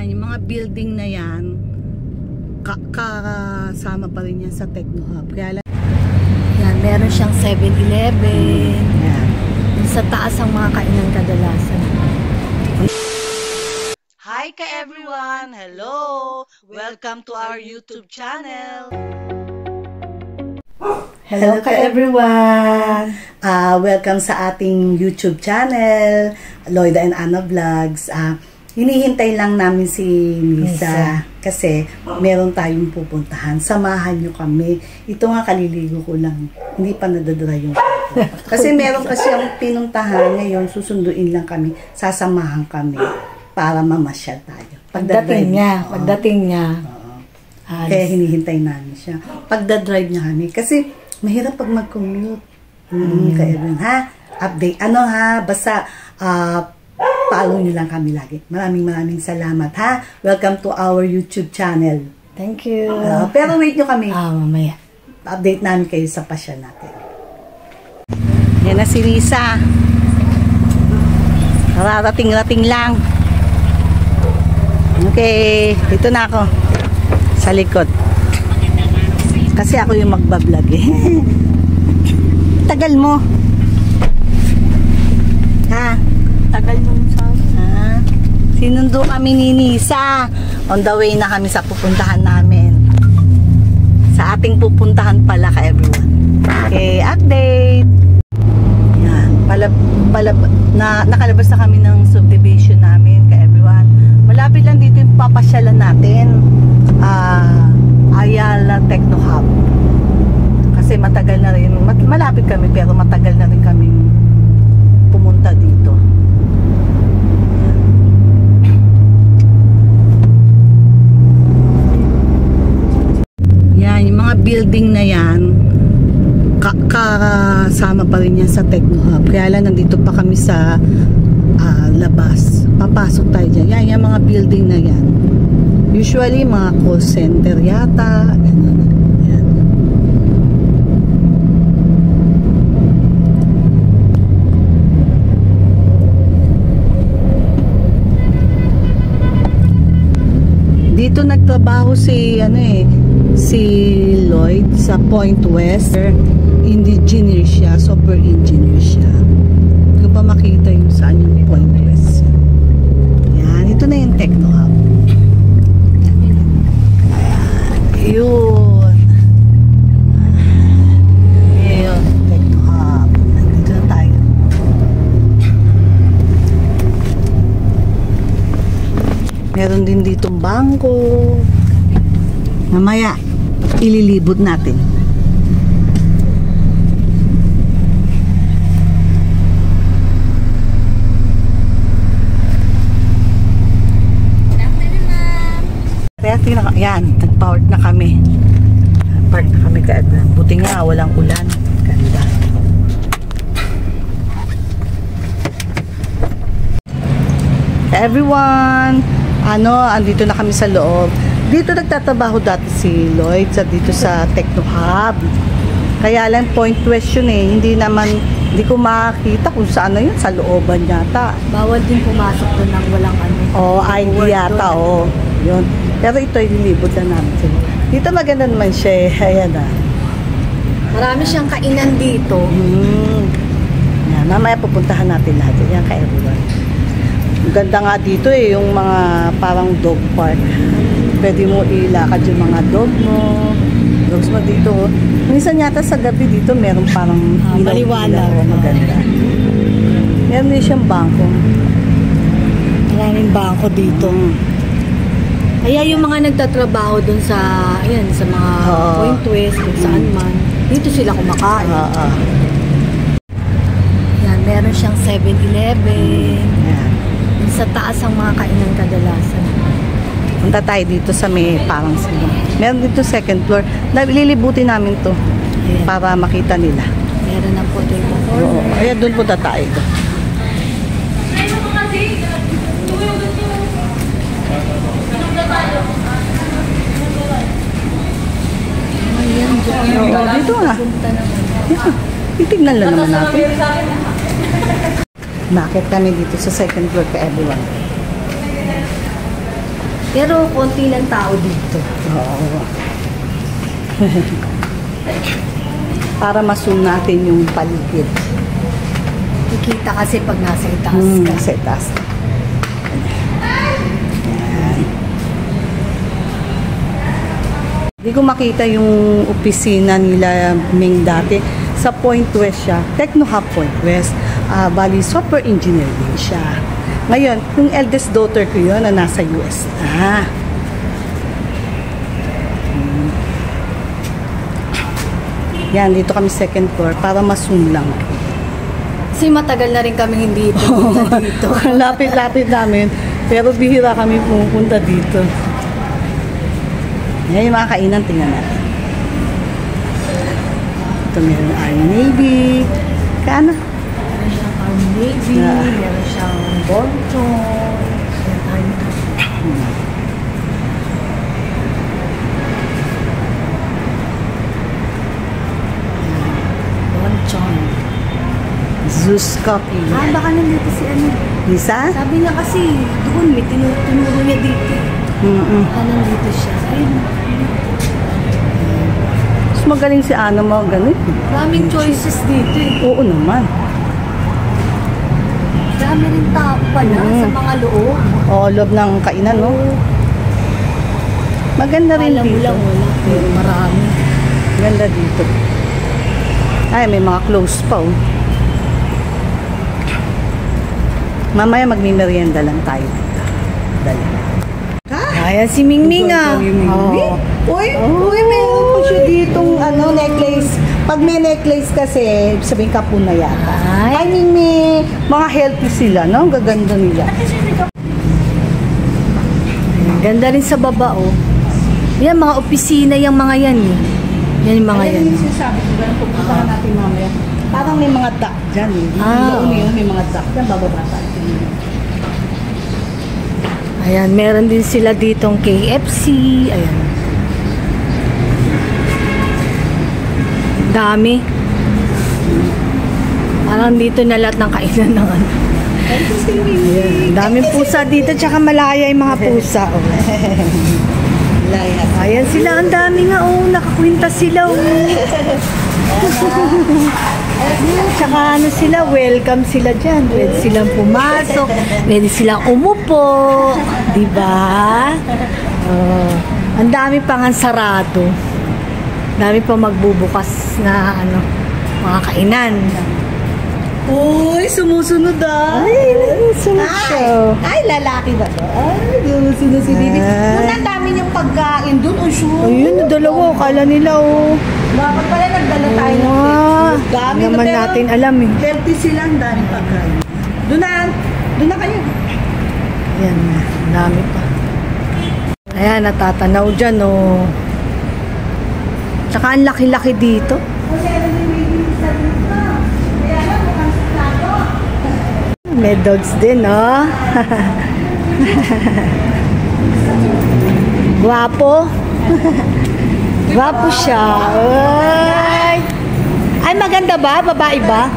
Yan, yung mga building na yan, kasama pa rin yan sa Techno Hub. Kaya lang, yan, meron siyang 7-Eleven. yan. Sa taas ang mga kainan kadalasan. Hi ka everyone! Hello! Welcome to our YouTube channel! Hello ka everyone! Welcome sa ating YouTube channel, Loida and Anna Vlogs. Hinihintay lang namin si Misa kasi meron tayong pupuntahan. Samahan nyo kami. Ito nga, kaliligo ko lang. Hindi pa nadadry yung kasi meron kasi ang pinuntahan ngayon, susunduin lang kami, sasamahan kami para mamasyal tayo. Pagdating niya. Kaya hinihintay namin siya. Pagdadrive niya kami. Kasi mahirap pag mag-commute. Kaya rin, ha? Update. Basta follow nyo lang kami lagi. Maraming salamat, ha? Welcome to our YouTube channel. Thank you. Pero wait nyo kami. Mamaya. Update namin kayo sa pasyal natin. Yan na si Lisa. Rarating-rating lang. Okay. Dito na ako. Sa likod. Kasi ako yung magbablog eh. Tagal mo. Ha? Tagal mo sa sinundo kami ni Nisa. On the way na kami sa pupuntahan namin. Sa ating pupuntahan pala ka everyone. Okay, update. Yan. Nakalabas na kami ng subdivision namin ka everyone. Malapit lang dito yung papasyalan natin. Ayala Techno Hub. Kasi matagal na rin. Malapit kami pero matagal na rin kami pumunta dito. Yan, yung mga building na yan, kasama pa rin yan sa Techno Hub. Kaya lang nandito pa kami sa labas. Papasok tayo dyan. Yan, yung mga building na yan. Usually, mga call center yata. Yan. Dito nagtrabaho si Lloyd sa Point West. Engineer siya, software engineer siya. Hindi ko pa makita yung saan yung Point West. Yan, ito na yung Techno Hub. Yun. Ayun, Techno Hub. Nandito na tayo. Meron din ditong bangko. Mamaya, ililibot natin. Yan, nag-park na kami. Park na kami kaagad. Buti nga, walang ulan. Ganda. Everyone, andito na kami sa loob. Dito nagtatrabaho dati si Lloyd dito sa Techno Hub. Kaya lang Point West yun eh. Hindi ko makakita kung saan na yun. Sa looban yata. Bawal din pumasok doon ng walang ID yata, yun. Pero ito, ililibot na namin sila. Dito maganda naman siya eh. Ayan Marami siyang kainan dito. Yan, mamaya pupuntahan natin lahat. Yan ka everyone. Ang ganda nga dito eh, yung mga parang dog park. Pwede mo ilakad yung mga dog mo. Dogs mo dito. Minsan yata sa gabi dito, meron parang maliwanag. Maganda. Meron din siyang bangko. Maraming bangko dito. Kaya yung mga nagtatrabaho dun sa mga Point West, kung saan man, dito sila kumakain. Yan, meron siyang 7-Eleven. Sa taas ang mga kainan kadalasan. Punta tayo dito sa may parang sila. Meron dito second floor. Lilibutin namin to para makita nila. Meron ng potato corner. Oo. Kaya doon punta tayo. Dito nga. Titignan lang naman natin. Bakit kami dito sa second floor ka everyone? Pero konti lang tao dito. Oo. Para ma-zoom natin yung paligid. Kikita kasi pag nasa itaas ka. Nasa itaas. Hindi ko makita yung opisina nila Ming dati. Sa Point West siya. Techno Hub Point West. Bali, software engineer din siya. Ngayon, yung eldest daughter ko yun na nasa US na. Yan, dito kami second floor para ma-zoom lang. Kasi matagal na rin kami hindi pumunta dito. Lapit-lapit namin. Pero bihira kami pumunta dito. Yan yung mga kainan, tingnan natin. Ito meron Army Navy. Kaano? Meron siyang Army Navy, meron siyang Bonton. Bonton. Zeus Coffee. Baka nandito si ano. Lisa? Sabi niya kasi, doon may tinuro niya dito. Nandito siya. Ayun. Mas magaling si Ana mo ganun. Daming choices dito eh. Oo naman. Dami rin tao pala sa mga loob. Oo, loob ng kainan, no? Maganda rin Alam mo dito. lang wala. Pero marami. Ganda dito. Ay, may mga clothes pa, oh. Mamaya magmimerienda lang tayo dito. Dali. Ayan si Mingming ah. Uy, meron po siya ditong necklace. Pag may necklace kasi, sabihin kapun na yata. Ay. I mean, may mga healthy sila, no? Ang gaganda nila. Ganda rin sa baba oh. Yan, mga opisina yung mga yan eh. Yan yung mga yan. Ayan yung sinasabi ko, ganun pupuntahan natin mamaya. Parang may mga duck dyan eh. May mga duck dyan, bababa tayo. Ayan, meron din sila ditong KFC. Ayan. Dami. Parang dito na lahat ng kainan ng ano. Ayan. Daming pusa dito, tsaka malaya yung mga pusa. Oh. Ayan sila, ang dami nga oh. Nakakwinta sila oh. Tsaka ano sila, welcome sila dyan. Pwede silang pumasok, pwede silang umupo, diba? Ang dami pang sarado. Dami pang magbubukas na ano, mga kainan. Uy, sumusunod ah. Ay, sumusunod siya. Ay, lalaki ba to? Ay, sumusunod si Bibi. Ang dami niyang pagkain doon, oh sure. Ayun, dalawa, kala nila oh. Bakit pala nagdala tayo ng Dami dami naman pero natin alam eh. healthy silang dami pagkain. Doon na kayo. Ayan, dami pa. Ayan, natatanaw dyan oh. Tsaka ang laki-laki dito. May dogs din oh. Guwapo. Guwapo siya. Ay. Ay, maganda ba? Babae ba?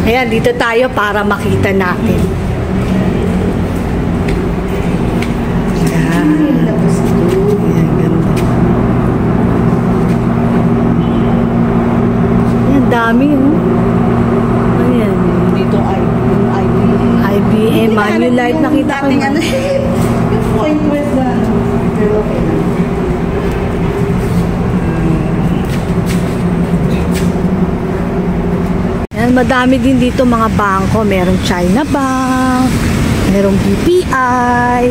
Ayan, dito tayo para makita natin. Ayan. Ayan, ganda. Ayan, dami oh. Ayan. Dito ay IBM, Manulife, nakita ko. Dating ano yung Point West na. Pero okay na. Ayan, madami din dito mga bangko. Merong China Bank, merong BPI.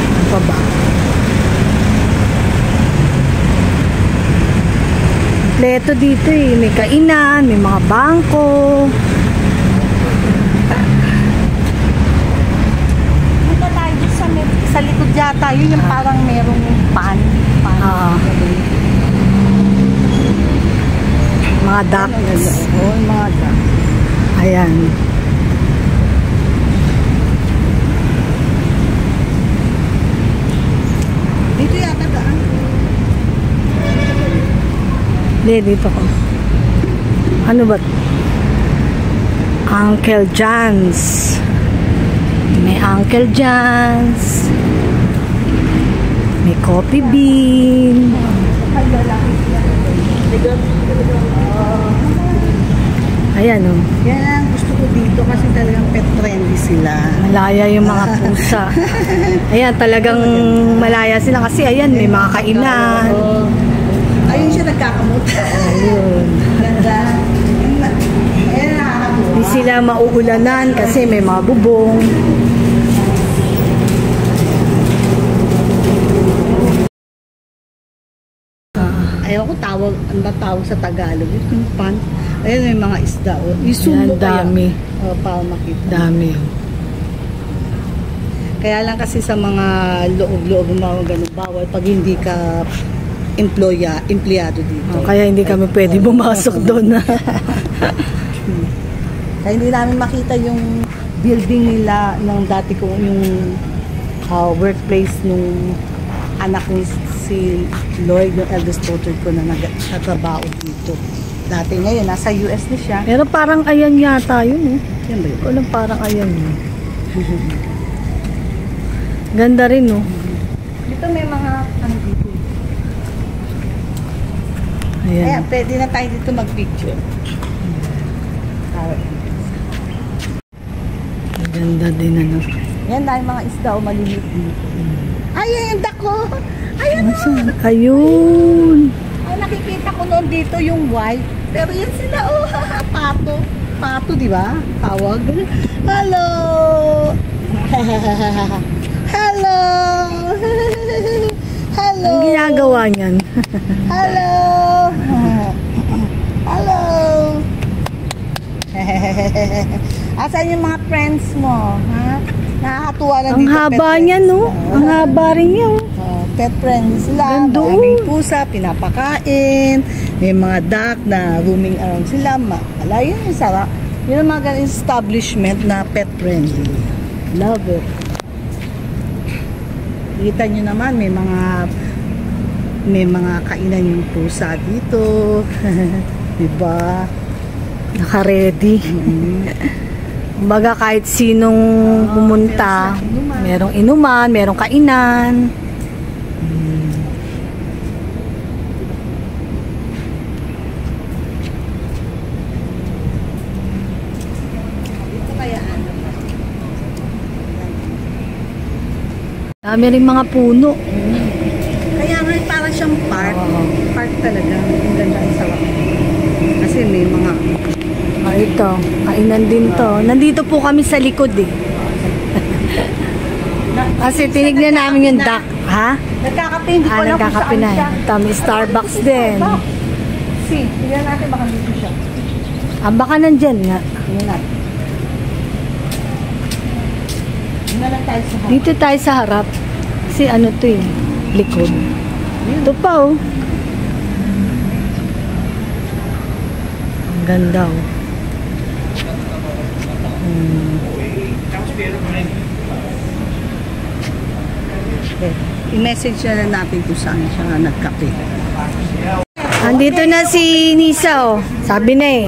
Ano pa ba? Kompleto dito eh. May kainan, may mga bangko. Punta tayo sa likod yata. Yun yung parang merong pan. Mga ducks. Oo, mga ducks. Ayan. Dito yata daan. Dito ko. Ano ba? Uncle John's. May Uncle John's. May Coffee Bean. Ayan o. Yan ang gusto ko dito kasi talagang pet friendly sila. Malaya yung mga pusa. Ayan, talagang malaya sila kasi ayan, may mga kainan. Ayun siya nagkakamot. Ayun. Ganda. Ayan, nakakabuha. Hindi sila mauulanan kasi may mga bubong. Ayaw ko tawag, ang tawag sa Tagalog. Yung pan. Ayun, may mga isda. Ayan, dami. Para makita. Dami. Kaya lang kasi sa mga loob-loob mga ganun bawal pag hindi ka empleyado dito. Kaya hindi kami pwede bumasok doon. Kaya hindi namin makita yung building nila ng dati kong yung workplace nung anak ni si Lloyd, yung eldest daughter ko na nagtatrabaho dito. Dati ngayon, nasa US na siya. Pero parang ayan yata yun eh. Yan ba yun? Walang parang ayan yun. Ganda rin no. Dito may mga ano dito. Ayan. Ayan, pwede na tayo dito mag-picture. Ganda din ano. Yan, dahil mga isda o maliliit dito. Ay, yung dako! Ayan na! Ayun! Ay, nakikita ko noon dito yung white. Pero yan sila, oh, pato. Pato, di ba? Tawag. Hello! Hello! Hello! Ang ginagawa niyan. Hello! Hello! Asan yung mga friends mo? Ha? Nakakatuwa na Ang dito. haba niya no? Ang haba rin niya. Pet friends sila. Ganda, Maraming pusa, pinapakain. May mga duck na roaming around sila. Ala, yun yung sarap. Yun ang mga establishment na pet friendly. Love it. Kita nyo naman, may mga kainan yung pusa dito. Diba? Naka-ready. Kumbaga kahit sinong pumunta, merong inuman, merong kainan. Dito kaya ano? Dami rin mga puno. Kaya nga parang siyang park. Park talaga. Ang ganda ang sarap. Kasi may mga Ito, kainan din to. Nandito po kami sa likod eh. Kasi tinignan namin yung duck. Ha? nagkakape. Hindi ko alam kung Nagkakape saan na. siya. Tama, Starbucks din. See, tignan natin baka dito siya. Baka nandyan nga. Tignan natin. Tignan lang tayo sa harap. Dito tayo sa harap. Kasi ano to eh, likod. Ito pa oh. Ang ganda oh. Okay. I-message na natin kung saan siya nagkape. Andito na si Nisa oh. Sabi na eh.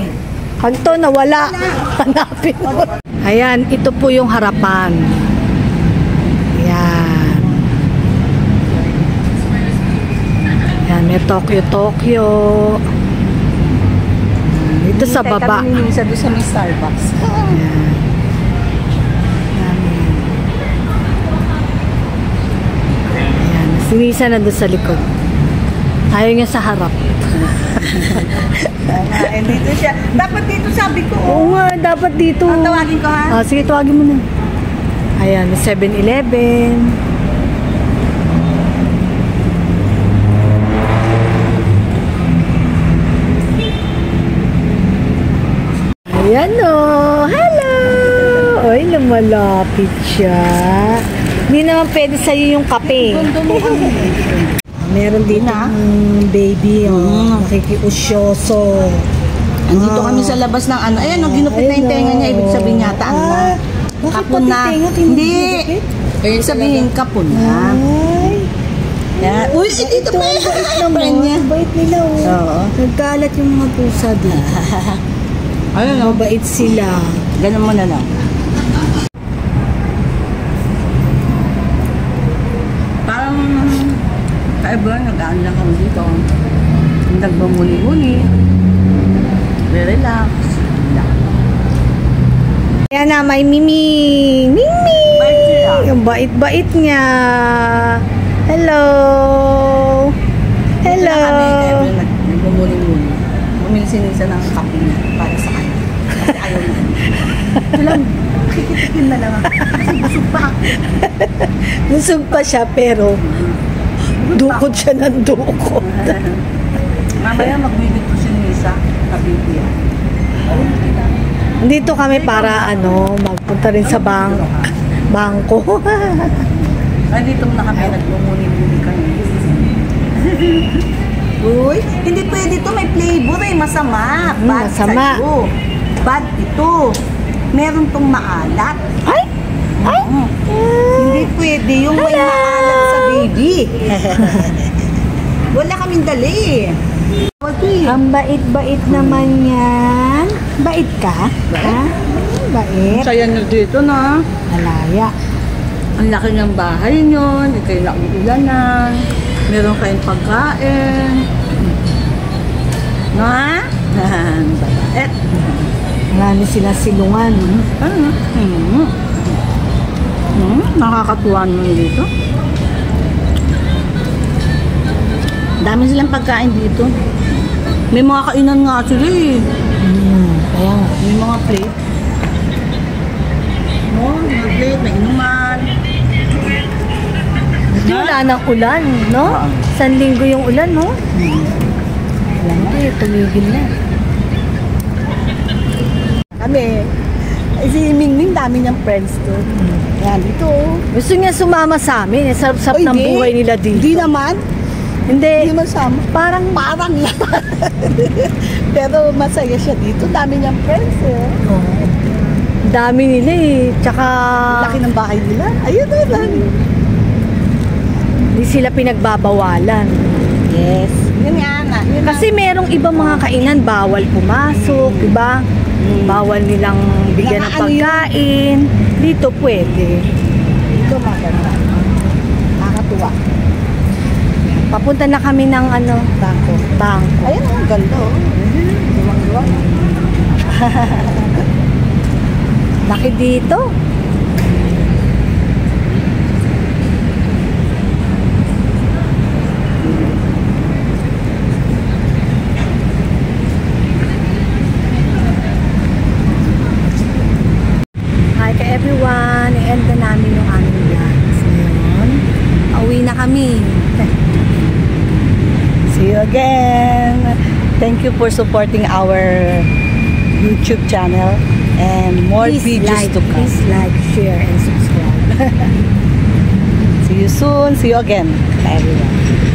Pag to nawala, hanapin mo. Ayan, ito po yung harapan. Ayan. Ayan, may Tokyo. Dito sa baba. Kami ni Nisa doon sa may Starbucks. Ayan. Ayan. Si Nisa na doon sa likod. Ayaw niya sa harap. And dito siya. Dapat dito sabi ko. Oo nga, dapat dito. Tawagin ko ha. Sige, tawagin mo na. Ayan, may 7-Eleven. Ayan o. Hello! Ay, lumalapit siya. Hindi naman pwede sa'yo yung kape. Meron din na baby, nakikiusyoso. Andito kami sa labas ng ano. Ayan, ginupit na yung tenga niya. Ibig sabihin yata, ano na. Kapon na. Hindi. Ibig sabihin, kapon na. Yan. Uy, dito pa yung friend niya. Bait nila oh. Oo. Nagkalat yung mga pusa dito. Ayun, no? Mabait sila. Ganun mo na lang. Parang kaiba, nag-aan lang kami dito. Nagbamuli-muli. Relax. Kaya na may Mimi. Mimi! Bait siya. Yung bait-bait niya. Hello! Hello! Nagbamuli-muli. Bumili sinisa ng kape para sa kanya. Kasi ayaw na. Ito lang, kikitikin na lang ako. Kasi busog pa ako. Busog pa siya pero dukot siya ng dukot. Mamaya magbibig ko si Nisa. Kabibig. Dito kami para magpunta rin sa bangko. Ay, dito na kami, nagmumuni-muni kami. Uy, hindi pwede ito. May flavor eh. Masama. Bad masama. sa'yo. Bad ito. Meron tong maalat. Ay! Ay! Hindi pwede yung may maalat sa baby. Wala kaming dali. Ang bait-bait naman yan. Bait ka? Ha? Bait. Saya nyo dito na. Malaya. Ang laki ng bahay nyo. Hindi kayo nauulanan. Meron kayong pagkain. No ha? Babait. Marami sila silungan. Nakakatuwa nyo dito. Dami silang pagkain dito. May mga kainan nga sila eh. Kaya nga. May mga plate. No, mga plate, may inuman. Hindi wala ng ulan, no? San linggo yung ulan, no? Wala na eh, tumigil na. Kami, si Mingming, dami niyang friends doon. Yan, dito. Gusto niya sumama sa amin. Sarap-sarap ng buhay nila dito. Hindi naman. Hindi. Hindi man sama. Parang lang. Pero masaya siya dito. Dami niyang friends eh. dami nila eh. Tsaka Laki ng bahay nila. Ayun naman. hindi sila pinagbabawalan. Yes. Yun nga. Kasi merong ibang mga kainan bawal pumasok, di ba? Bawal nilang bigyan ng pagkain. Dito pwede. Dito maganda. Nakakatuwa. Papunta na kami ng Bangko. bangko. Ayun ang ganda oh. Luwang-luwang. Laki dito. Hi ka everyone. I-end na namin yung aming vlogs ngayon. Pauwi na kami. See you again. Thank you for supporting our YouTube channel and more videos to come. Please like, share, and subscribe. See you soon. See you again, everyone.